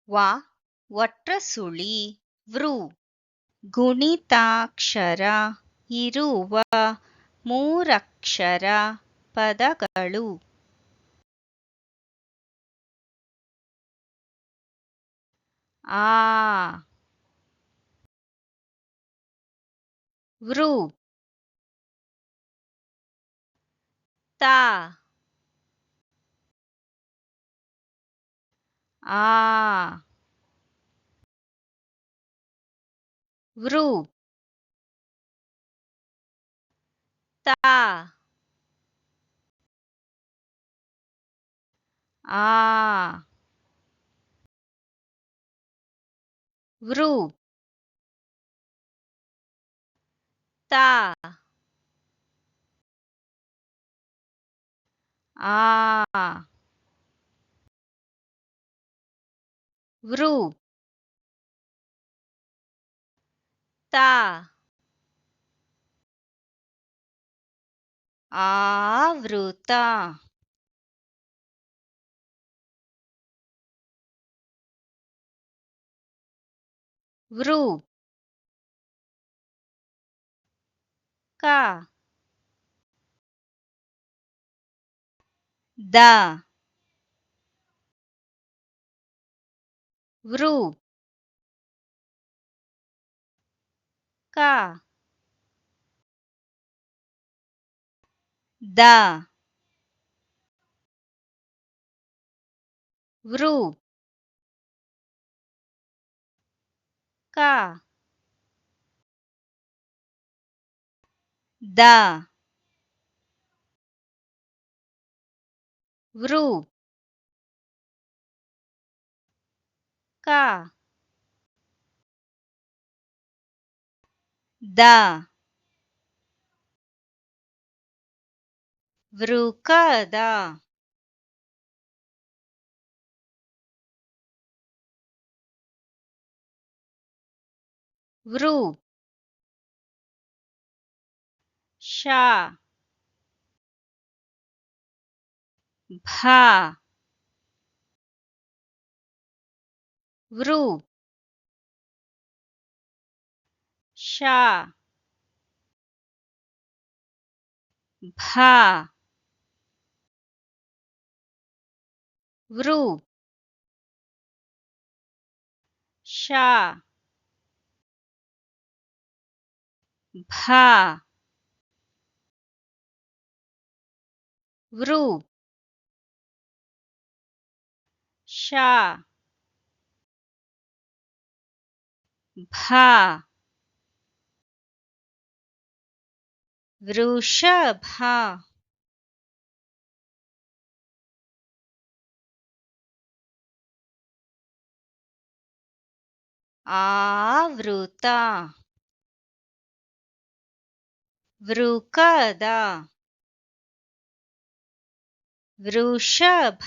ವ ಒಟ್ರಸುಳಿ ವೃ ಗುಣಿತಾಕ್ಷರ ಇರುವ ಮೂರಕ್ಷರ ಪದಗಳು. ಆ ವೃ ತ ಆ ವೃ ತ ಆ ವೃ ತ ಆ ವೃ ತ ಆವೃತ. ವೃ ಕ ದ ವೃ ಕ ದ ವೃ ಕ ದ ವೃ ಕ ದ ವೃಕದ. ವೃ ಶ ಭ ವೃ ಶ ಭ ವೃ ಶ ಭ ವೃ ಶ ಭ ವೃಷಭ. ಆವೃತ. ವೃಕದ. ವೃಷಭ.